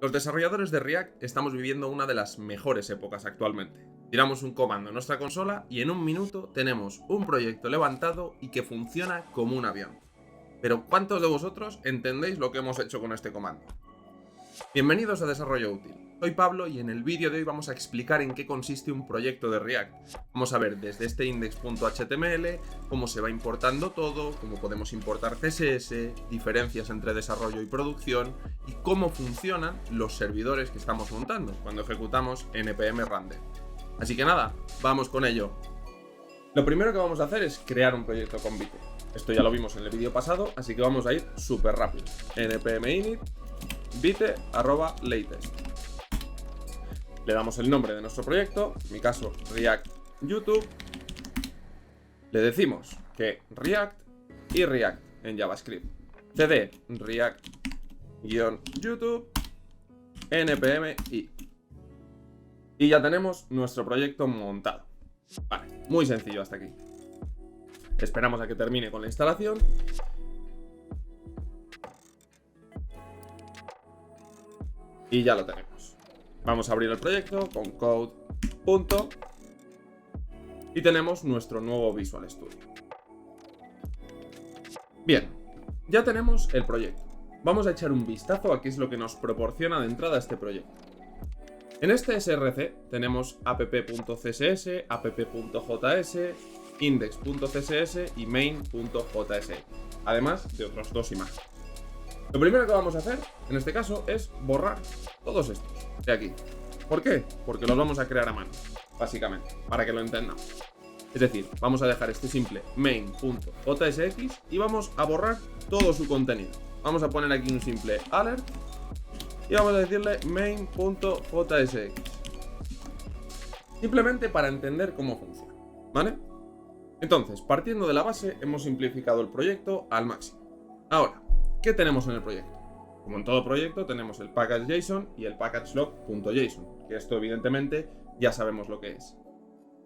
Los desarrolladores de React estamos viviendo una de las mejores épocas actualmente. Tiramos un comando en nuestra consola y en un minuto tenemos un proyecto levantado y que funciona como un avión. Pero ¿cuántos de vosotros entendéis lo que hemos hecho con este comando? Bienvenidos a Desarrollo Útil. Soy Pablo y en el vídeo de hoy vamos a explicar en qué consiste un proyecto de React. Vamos a ver desde este index.html cómo se va importando todo, cómo podemos importar CSS, diferencias entre desarrollo y producción y cómo funcionan los servidores que estamos montando cuando ejecutamos npm random. Así que nada, vamos con ello. Lo primero que vamos a hacer es crear un proyecto con Vite. Esto ya lo vimos en el vídeo pasado, así que vamos a ir súper rápido. npm init vite@latest. Le damos el nombre de nuestro proyecto, en mi caso React YouTube. Le decimos que React y React en JavaScript. cd React-YouTube npm i. Y ya tenemos nuestro proyecto montado. Vale, muy sencillo hasta aquí. Esperamos a que termine con la instalación. Y ya lo tenemos. Vamos a abrir el proyecto con code. Y tenemos nuestro nuevo Visual Studio. Bien, ya tenemos el proyecto. Vamos a echar un vistazo a qué es lo que nos proporciona de entrada este proyecto. En este src tenemos app.css, app.js, index.css y main.js, además de otros dos imágenes. Lo primero que vamos a hacer, en este caso, es borrar todos estos de aquí. ¿Por qué? Porque los vamos a crear a mano, básicamente, para que lo entendamos. Es decir, vamos a dejar este simple main.jsx y vamos a borrar todo su contenido. Vamos a poner aquí un simple alert y vamos a decirle main.jsx. Simplemente para entender cómo funciona, ¿vale? Entonces, partiendo de la base, hemos simplificado el proyecto al máximo. Ahora, ¿qué tenemos en el proyecto? Como en todo proyecto, tenemos el package.json y el packagelog.json, que esto evidentemente ya sabemos lo que es.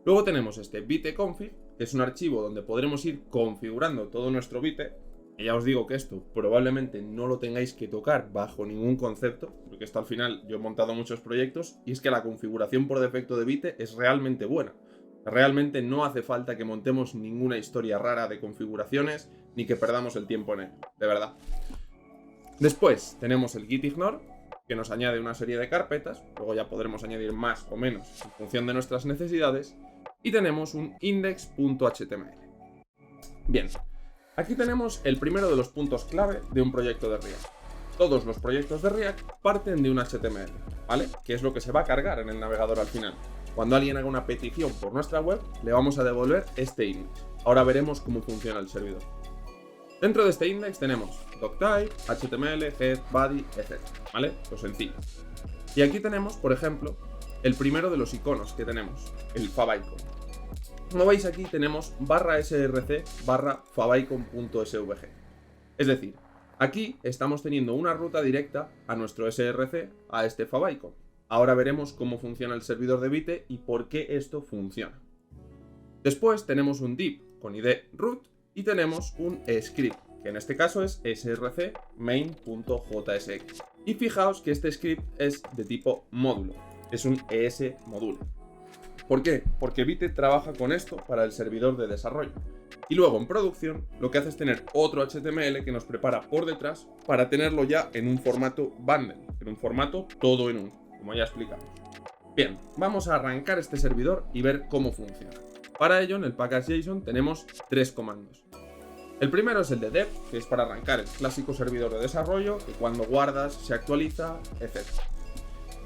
Luego tenemos este vite.config, que es un archivo donde podremos ir configurando todo nuestro Vite. Y ya os digo que esto probablemente no lo tengáis que tocar bajo ningún concepto, porque esto al final yo he montado muchos proyectos y es que la configuración por defecto de Vite es realmente buena. Realmente no hace falta que montemos ninguna historia rara de configuraciones ni que perdamos el tiempo en ello, de verdad. Después tenemos el gitignore, que nos añade una serie de carpetas, luego ya podremos añadir más o menos en función de nuestras necesidades, y tenemos un index.html. Bien, aquí tenemos el primero de los puntos clave de un proyecto de React. Todos los proyectos de React parten de un HTML, ¿vale? Que es lo que se va a cargar en el navegador al final. Cuando alguien haga una petición por nuestra web, le vamos a devolver este index. Ahora veremos cómo funciona el servidor. Dentro de este index tenemos doctype, html, head, body, etc. ¿Vale? Lo sencillo. Y aquí tenemos, por ejemplo, el primero de los iconos que tenemos, el favicon. Como veis aquí tenemos /src /favicon.svg. Es decir, aquí estamos teniendo una ruta directa a nuestro src, a este favicon. Ahora veremos cómo funciona el servidor de Vite y por qué esto funciona. Después tenemos un div con id root y tenemos un script, que en este caso es src main.jsx. Y fijaos que este script es de tipo módulo, es un ES modulo. ¿Por qué? Porque Vite trabaja con esto para el servidor de desarrollo. Y luego en producción lo que hace es tener otro HTML que nos prepara por detrás para tenerlo ya en un formato bundle, en un formato todo en uno, como ya explicamos. Bien, vamos a arrancar este servidor y ver cómo funciona. Para ello en el package.json tenemos tres comandos. El primero es el de dev, que es para arrancar el clásico servidor de desarrollo, que cuando guardas se actualiza, etc.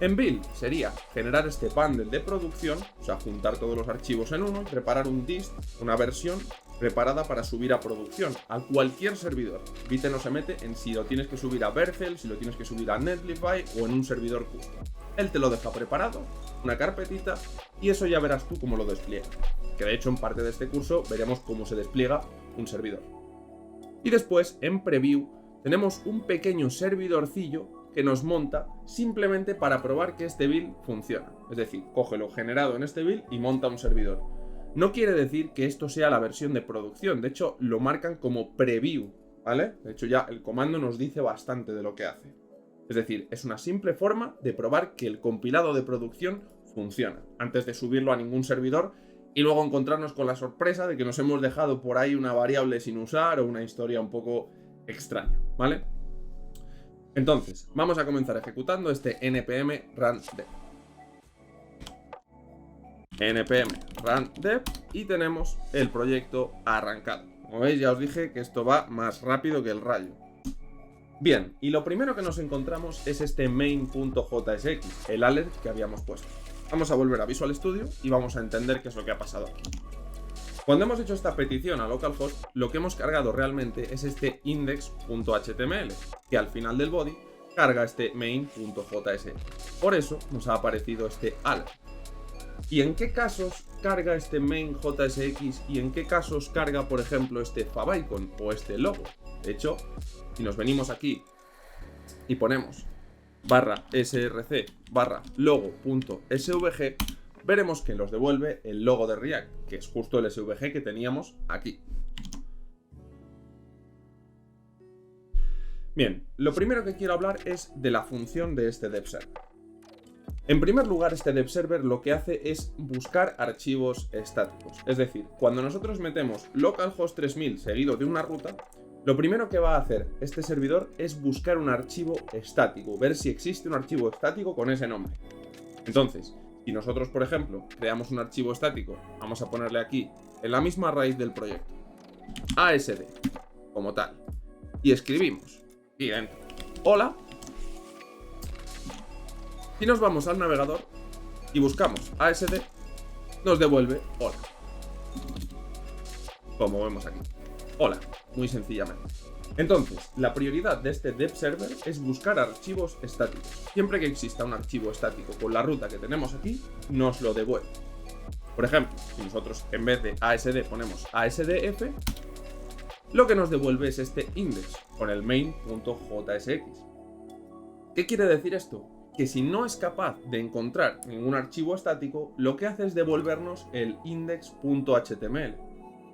En build sería generar este bundle de producción, o sea, juntar todos los archivos en uno y preparar un dist, una versión preparada para subir a producción, a cualquier servidor. Vite no se mete en si lo tienes que subir a Vercel, si lo tienes que subir a Netlify o en un servidor custom. Él te lo deja preparado, una carpetita, y eso ya verás tú cómo lo despliega. Que de hecho en parte de este curso veremos cómo se despliega un servidor. Y después, en preview, tenemos un pequeño servidorcillo que nos monta simplemente para probar que este build funciona. Es decir, coge lo generado en este build y monta un servidor. No quiere decir que esto sea la versión de producción, de hecho lo marcan como preview, ¿vale? De hecho ya el comando nos dice bastante de lo que hace. Es Es decir, es una simple forma de probar que el compilado de producción funciona, antes de subirlo a ningún servidor y luego encontrarnos con la sorpresa de que nos hemos dejado por ahí una variable sin usar o una historia un poco extraña, ¿vale? Entonces, vamos a comenzar ejecutando este npm run dev. npm run dev y tenemos el proyecto arrancado. Como veis, ya os dije que esto va más rápido que el rayo. Bien, y lo primero que nos encontramos es este main.jsx, el alert que habíamos puesto. Vamos a volver a Visual Studio y vamos a entender qué es lo que ha pasado aquí. Cuando hemos hecho esta petición a localhost, lo que hemos cargado realmente es este index.html, que al final del body carga este main.jsx. Por eso nos ha aparecido este alert. ¿Y en qué casos carga este main.jsx y en qué casos carga, por ejemplo, este favicon o este logo? De hecho, si nos venimos aquí y ponemos /src /logo.svg, veremos que nos devuelve el logo de React, que es justo el SVG que teníamos aquí. Bien, lo primero que quiero hablar es de la función de este dev server. En primer lugar, este dev server lo que hace es buscar archivos estáticos. Es decir, cuando nosotros metemos localhost 3000 seguido de una ruta, lo primero que va a hacer este servidor es buscar un archivo estático, ver si existe un archivo estático con ese nombre. Entonces, si nosotros, por ejemplo, creamos un archivo estático, vamos a ponerle aquí, en la misma raíz del proyecto, ASD, como tal, y escribimos aquí dentro, hola, y nos vamos al navegador y buscamos ASD, nos devuelve hola. Como vemos aquí, hola, muy sencillamente. Entonces, la prioridad de este dev server es buscar archivos estáticos. Siempre que exista un archivo estático con la ruta que tenemos aquí, nos lo devuelve. Por ejemplo, si nosotros en vez de ASD ponemos ASDF, lo que nos devuelve es este index con el main.jsx. ¿Qué quiere decir esto? Que si no es capaz de encontrar ningún archivo estático, lo que hace es devolvernos el index.html.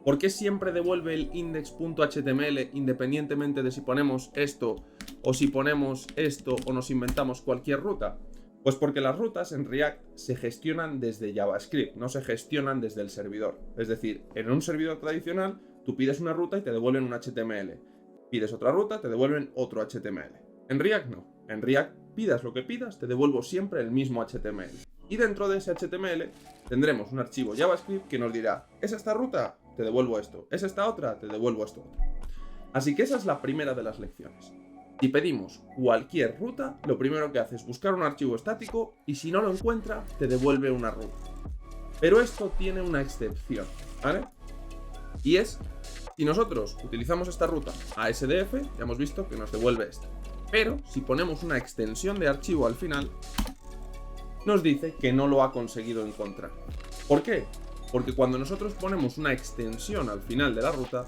¿Por qué siempre devuelve el index.html independientemente de si ponemos esto o si ponemos esto o nos inventamos cualquier ruta? Pues porque las rutas en React se gestionan desde JavaScript, no se gestionan desde el servidor. Es decir, en un servidor tradicional tú pides una ruta y te devuelven un HTML. Pides otra ruta, te devuelven otro HTML. En React no. En React pidas lo que pidas, te devuelvo siempre el mismo HTML. Y dentro de ese HTML tendremos un archivo JavaScript que nos dirá, ¿es esta ruta? Te devuelvo esto. ¿Es esta otra? Te devuelvo esto otro. Así que esa es la primera de las lecciones. Si pedimos cualquier ruta, lo primero que hace es buscar un archivo estático y si no lo encuentra, te devuelve una ruta. Pero esto tiene una excepción, ¿vale? Y es, si nosotros utilizamos esta ruta ASDF, ya hemos visto que nos devuelve esta. Pero si ponemos una extensión de archivo al final, nos dice que no lo ha conseguido encontrar. ¿Por qué? Porque cuando nosotros ponemos una extensión al final de la ruta,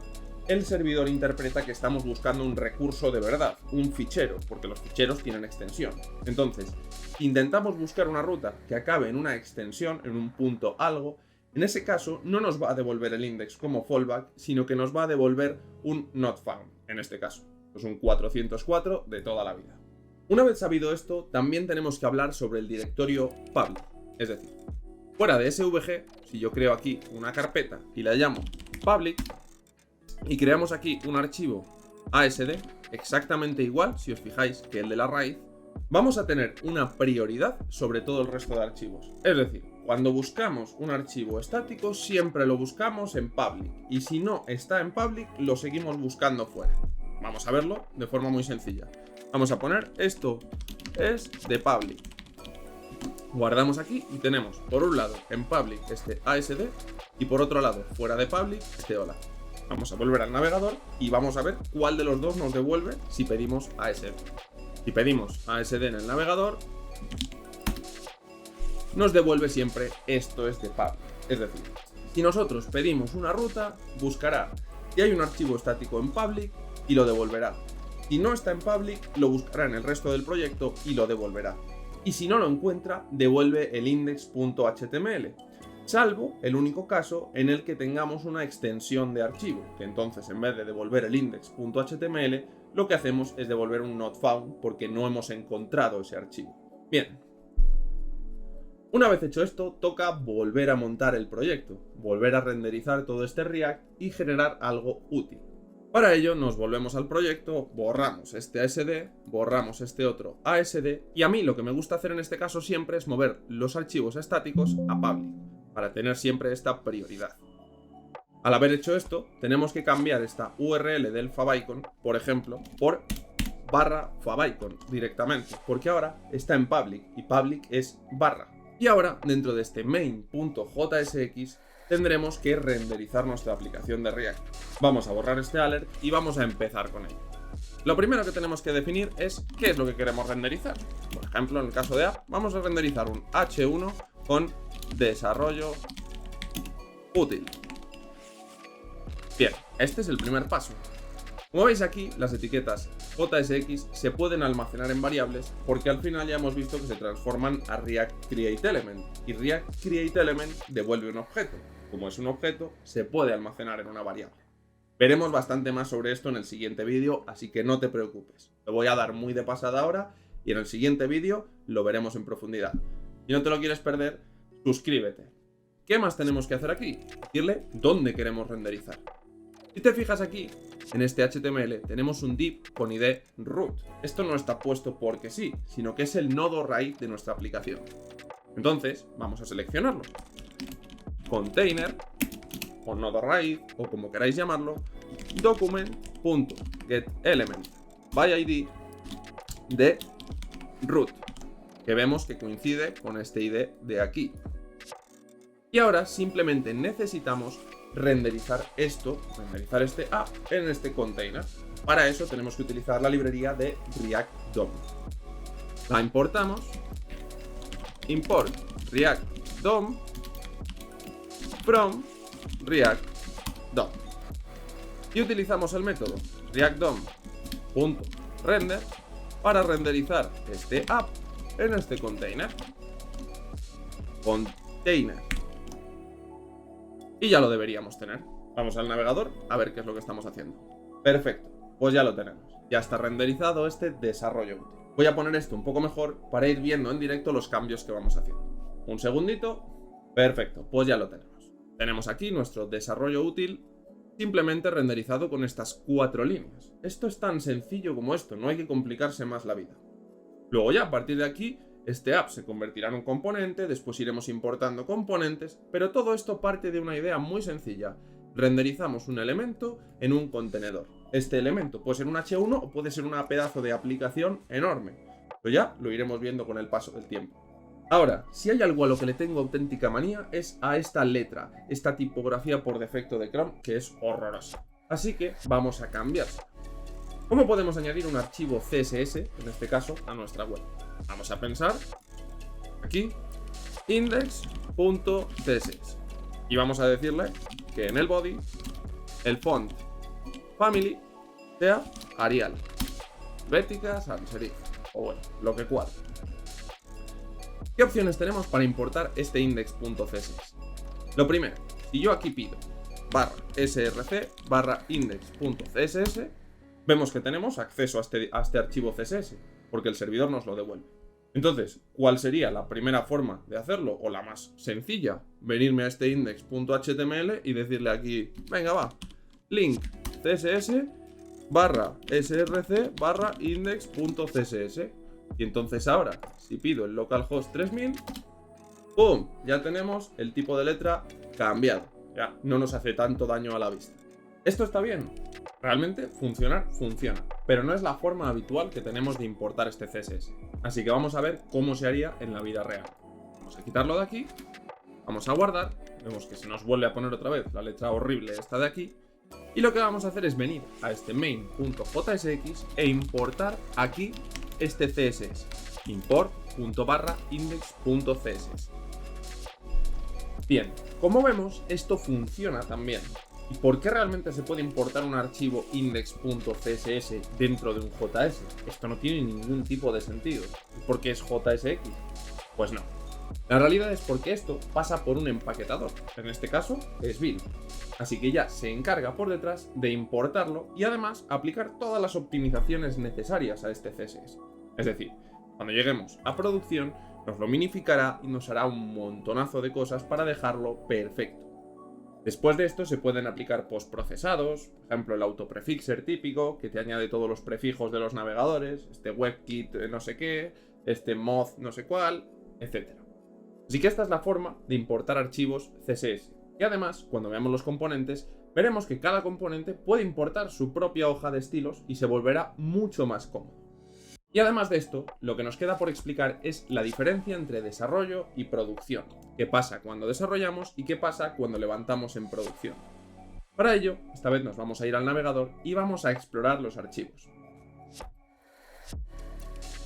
el servidor interpreta que estamos buscando un recurso de verdad, un fichero, porque los ficheros tienen extensión. Entonces, intentamos buscar una ruta que acabe en una extensión, en un punto algo. En ese caso, no nos va a devolver el index como fallback, sino que nos va a devolver un not found, en este caso. Pues un 404 de toda la vida. Una vez sabido esto, también tenemos que hablar sobre el directorio public, es decir, fuera de SVG, si yo creo aquí una carpeta y la llamo public y creamos aquí un archivo ASD exactamente igual, si os fijáis, que el de la raíz, vamos a tener una prioridad sobre todo el resto de archivos. Es decir, cuando buscamos un archivo estático siempre lo buscamos en public y si no está en public lo seguimos buscando fuera. Vamos a verlo de forma muy sencilla. Vamos a poner esto es de public. Guardamos aquí y tenemos por un lado en public este ASD y por otro lado fuera de public este hola. Vamos a volver al navegador y vamos a ver cuál de los dos nos devuelve si pedimos ASD. Si pedimos ASD en el navegador, nos devuelve siempre esto es de public. Es decir, si nosotros pedimos una ruta, buscará si hay un archivo estático en public y lo devolverá. Si no está en public, lo buscará en el resto del proyecto y lo devolverá. Y si no lo encuentra, devuelve el index.html, salvo el único caso en el que tengamos una extensión de archivo, que entonces en vez de devolver el index.html, lo que hacemos es devolver un not found porque no hemos encontrado ese archivo. Bien. Una vez hecho esto, toca volver a montar el proyecto, volver a renderizar todo este React y generar algo útil. Para ello nos volvemos al proyecto, borramos este ASD, borramos este otro ASD y a mí lo que me gusta hacer en este caso siempre es mover los archivos estáticos a public, para tener siempre esta prioridad. Al haber hecho esto, tenemos que cambiar esta URL del favicon, por ejemplo, por /favicon directamente, porque ahora está en public y public es barra. Y ahora, dentro de este main.jsx, tendremos que renderizar nuestra aplicación de React. Vamos a borrar este alert y vamos a empezar con ello. Lo primero que tenemos que definir es qué es lo que queremos renderizar. Por ejemplo, en el caso de app, vamos a renderizar un H1 con desarrollo útil. Bien, este es el primer paso. Como veis aquí, las etiquetas JSX se pueden almacenar en variables porque al final ya hemos visto que se transforman a React Create Element y React Create Element devuelve un objeto. Como es un objeto, se puede almacenar en una variable. Veremos bastante más sobre esto en el siguiente vídeo, así que no te preocupes. Lo voy a dar muy de pasada ahora y en el siguiente vídeo lo veremos en profundidad. Si no te lo quieres perder, suscríbete. ¿Qué más tenemos que hacer aquí? Decirle dónde queremos renderizar. Si te fijas aquí, en este HTML tenemos un div con ID root. Esto no está puesto porque sí, sino que es el nodo raíz de nuestra aplicación. Entonces, vamos a seleccionarlo. Container, o nodo raíz, o como queráis llamarlo, document.getElement by ID de root, que vemos que coincide con este ID de aquí. Y ahora simplemente necesitamos renderizar esto, renderizar este app en este container. Para eso tenemos que utilizar la librería de React DOM. La importamos, import React DOM from React DOM y utilizamos el método React DOM.render para renderizar este app en este container. Y ya lo deberíamos tener. Vamos al navegador a ver qué es lo que estamos haciendo. Perfecto, pues ya lo tenemos. Ya está renderizado este desarrollo útil. Voy a poner esto un poco mejor para ir viendo en directo los cambios que vamos haciendo. Un segundito. Perfecto, pues ya lo tenemos. Tenemos aquí nuestro desarrollo útil simplemente renderizado con estas 4 líneas. Esto es tan sencillo como esto, no hay que complicarse más la vida. Luego ya a partir de aquí este app se convertirá en un componente, después iremos importando componentes, pero todo esto parte de una idea muy sencilla. Renderizamos un elemento en un contenedor. Este elemento puede ser un H1 o puede ser una pedazo de aplicación enorme. Pero ya lo iremos viendo con el paso del tiempo. Ahora, si hay algo a lo que le tengo auténtica manía es a esta letra, esta tipografía por defecto de Chrome, que es horrorosa. Así que vamos a cambiarla. ¿Cómo podemos añadir un archivo CSS, en este caso, a nuestra web? Vamos a pensar aquí index.css y vamos a decirle que en el body el font family sea Arial, Helvética, sans serif o bueno, lo que cuadre. ¿Qué opciones tenemos para importar este index.css? Lo primero, si yo aquí pido /src/index.css, vemos que tenemos acceso a este archivo CSS, porque el servidor nos lo devuelve. Entonces, ¿cuál sería la primera forma de hacerlo? O la más sencilla, venirme a este index.html y decirle aquí, venga va, link css /src/index.css. Y entonces ahora, si pido el localhost 3000, ¡pum! Ya tenemos el tipo de letra cambiado. Ya no nos hace tanto daño a la vista. ¿Esto está bien? Realmente funcionar, funciona, pero no es la forma habitual que tenemos de importar este CSS. Así que vamos a ver cómo se haría en la vida real. Vamos a quitarlo de aquí, vamos a guardar, vemos que se nos vuelve a poner otra vez la letra horrible esta de aquí, y lo que vamos a hacer es venir a este main.jsx e importar aquí este CSS, import.index.css. Bien, como vemos, esto funciona también. ¿Y por qué realmente se puede importar un archivo index.css dentro de un JS? Esto no tiene ningún tipo de sentido. ¿Por qué es JSX? Pues no. La realidad es porque esto pasa por un empaquetador. En este caso es Vim. Así que ya se encarga por detrás de importarlo y además aplicar todas las optimizaciones necesarias a este CSS. Es decir, cuando lleguemos a producción nos lo minificará y nos hará un montonazo de cosas para dejarlo perfecto. Después de esto se pueden aplicar postprocesados, por ejemplo el autoprefixer típico que te añade todos los prefijos de los navegadores, este WebKit no sé qué, este moz no sé cuál, etc. Así que esta es la forma de importar archivos CSS. Y además, cuando veamos los componentes, veremos que cada componente puede importar su propia hoja de estilos y se volverá mucho más cómodo. Y además de esto, lo que nos queda por explicar es la diferencia entre desarrollo y producción. ¿Qué pasa cuando desarrollamos y qué pasa cuando levantamos en producción? Para ello, esta vez nos vamos a ir al navegador y vamos a explorar los archivos.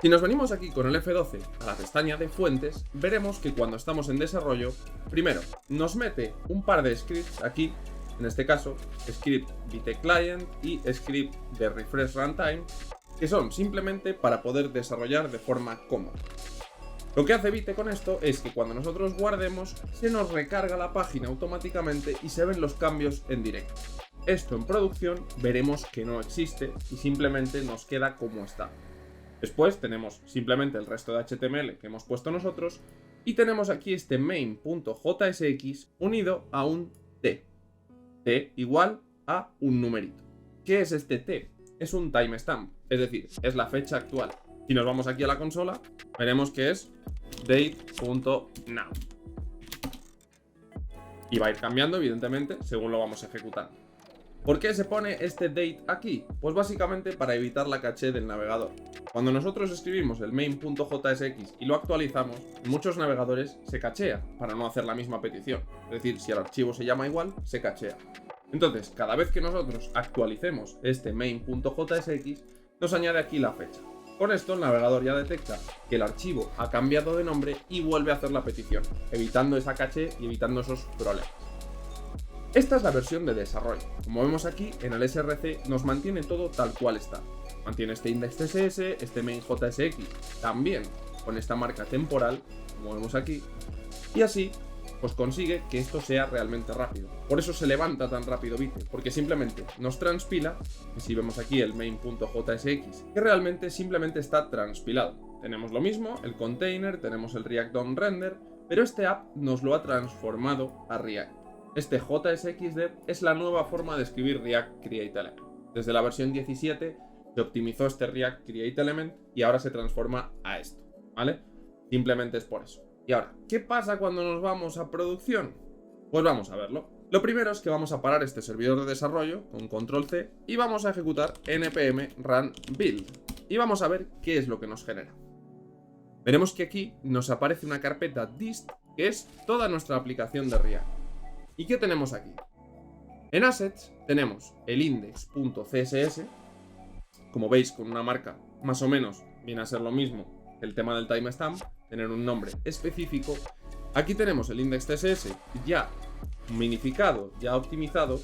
Si nos venimos aquí con el F12 a la pestaña de fuentes, veremos que cuando estamos en desarrollo, primero nos mete un par de scripts aquí, en este caso, script Vite Client y script de Refresh Runtime, que son simplemente para poder desarrollar de forma cómoda. Lo que hace Vite con esto es que cuando nosotros guardemos, se nos recarga la página automáticamente y se ven los cambios en directo. Esto en producción veremos que no existe y simplemente nos queda como está. Después tenemos simplemente el resto de HTML que hemos puesto nosotros y tenemos aquí este main.jsx unido a un t. T igual a un numerito. ¿Qué es este t? Es un timestamp, es decir, es la fecha actual. Si nos vamos aquí a la consola, veremos que es date.now. Y va a ir cambiando, evidentemente, según lo vamos ejecutando. ¿Por qué se pone este date aquí? Pues básicamente para evitar la caché del navegador. Cuando nosotros escribimos el main.jsx y lo actualizamos, en muchos navegadores se cachea para no hacer la misma petición. Es decir, si el archivo se llama igual, se cachea. Entonces, cada vez que nosotros actualicemos este main.jsx, nos añade aquí la fecha. Con esto el navegador ya detecta que el archivo ha cambiado de nombre y vuelve a hacer la petición, evitando esa caché y evitando esos problemas. Esta es la versión de desarrollo. Como vemos aquí, en el src nos mantiene todo tal cual está. Mantiene este index CSS, este main.jsx también con esta marca temporal, como vemos aquí, y así pues consigue que esto sea realmente rápido. Por eso se levanta tan rápido Vite, porque simplemente nos transpila, y si vemos aquí el main.jsx, que realmente simplemente está transpilado. Tenemos lo mismo, el container, tenemos el React DOM render, pero este app nos lo ha transformado a React. Este JSXDev es la nueva forma de escribir React Create Element. Desde la versión 17 se optimizó este React Create Element y ahora se transforma a esto, ¿vale? Simplemente es por eso. Y ahora, ¿qué pasa cuando nos vamos a producción? Pues vamos a verlo. Lo primero es que vamos a parar este servidor de desarrollo con control C y vamos a ejecutar npm run build. Y vamos a ver qué es lo que nos genera. Veremos que aquí nos aparece una carpeta dist que es toda nuestra aplicación de React. ¿Y qué tenemos aquí? En assets tenemos el index.css, como veis con una marca más o menos viene a ser lo mismo que el tema del timestamp, tener un nombre específico. Aquí tenemos el index.css ya minificado, ya optimizado.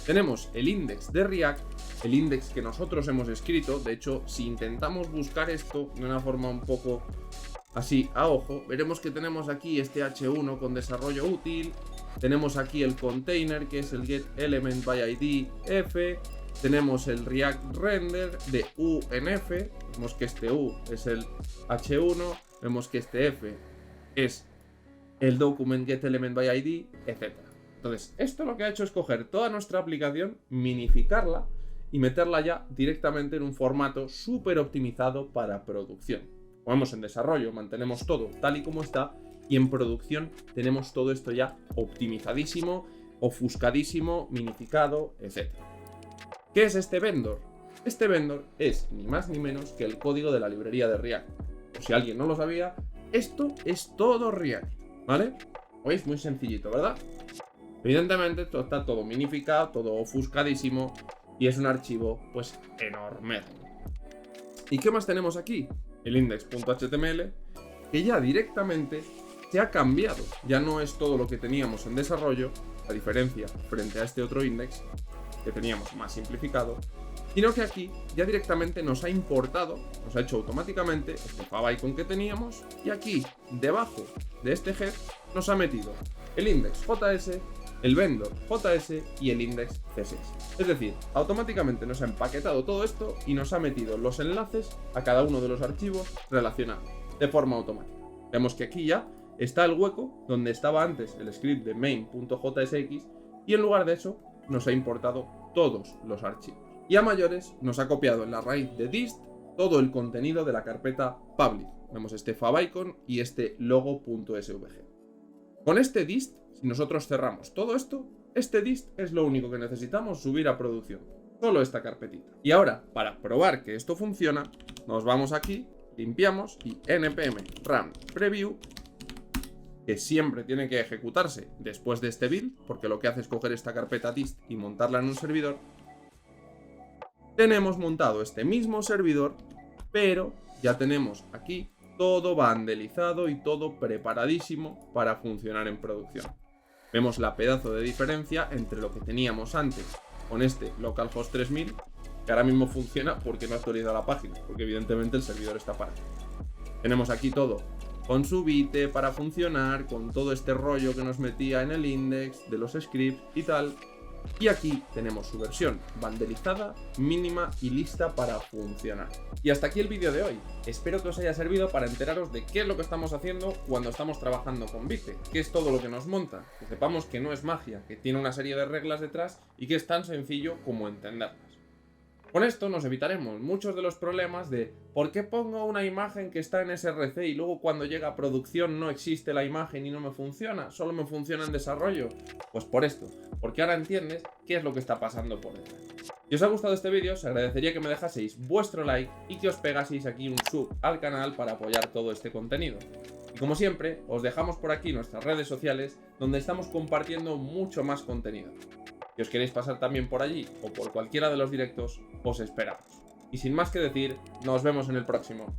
Tenemos el index de React, el index que nosotros hemos escrito. De hecho, si intentamos buscar esto de una forma un poco así a ojo, veremos que tenemos aquí este h1 con desarrollo útil. Tenemos aquí el container que es el getElementById f. Tenemos el React render de u en f. Vemos que este u es el h1. Vemos que este f es el document getElementById, etc. Entonces, esto lo que ha hecho es coger toda nuestra aplicación, minificarla y meterla ya directamente en un formato súper optimizado para producción. Como vemos en desarrollo, mantenemos todo tal y como está, y en producción tenemos todo esto ya optimizadísimo, ofuscadísimo, minificado, etc. ¿Qué es este vendor? Este vendor es ni más ni menos que el código de la librería de React. Por si alguien no lo sabía, esto es todo React, ¿vale? ¿Veis? Muy sencillito, ¿verdad? Evidentemente esto está todo minificado, todo ofuscadísimo y es un archivo pues enorme. ¿Y qué más tenemos aquí? El index.html, que ya directamente se ha cambiado. Ya no es todo lo que teníamos en desarrollo, a diferencia frente a este otro index que teníamos más simplificado, sino que aquí ya directamente nos ha importado, nos ha hecho automáticamente este favicon que teníamos, y aquí debajo de este head nos ha metido el index.js el vendor JS y el index CSS. Es decir, automáticamente nos ha empaquetado todo esto y nos ha metido los enlaces a cada uno de los archivos relacionados de forma automática. Vemos que aquí ya está el hueco donde estaba antes el script de main.jsx y en lugar de eso nos ha importado todos los archivos. Y a mayores nos ha copiado en la raíz de dist todo el contenido de la carpeta public. Vemos este favicon y este logo.svg. Con este dist, si nosotros cerramos todo esto, este dist es lo único que necesitamos subir a producción. Solo esta carpetita. Y ahora, para probar que esto funciona, nos vamos aquí, limpiamos y npm run preview, que siempre tiene que ejecutarse después de este build, porque lo que hace es coger esta carpeta dist y montarla en un servidor. Tenemos montado este mismo servidor, pero ya tenemos aquí todo bandelizado y todo preparadísimo para funcionar en producción. Vemos la pedazo de diferencia entre lo que teníamos antes con este localhost 3000, que ahora mismo funciona porque no actualiza la página, porque evidentemente el servidor está parado. Tenemos aquí todo con su Vite para funcionar, con todo este rollo que nos metía en el index de los scripts y tal. Y aquí tenemos su versión bandelizada, mínima y lista para funcionar. Y hasta aquí el vídeo de hoy. Espero que os haya servido para enteraros de qué es lo que estamos haciendo cuando estamos trabajando con Vite, qué es todo lo que nos monta, que sepamos que no es magia, que tiene una serie de reglas detrás y que es tan sencillo como entenderlas. Con esto nos evitaremos muchos de los problemas de ¿por qué pongo una imagen que está en SRC y luego cuando llega a producción no existe la imagen y no me funciona? ¿Solo me funciona en desarrollo? Pues por esto, porque ahora entiendes qué es lo que está pasando por detrás. Si os ha gustado este vídeo, os agradecería que me dejaseis vuestro like y que os pegaseis aquí un sub al canal para apoyar todo este contenido. Y como siempre, os dejamos por aquí nuestras redes sociales donde estamos compartiendo mucho más contenido. Si os queréis pasar también por allí o por cualquiera de los directos, os esperamos. Y sin más que decir, nos vemos en el próximo.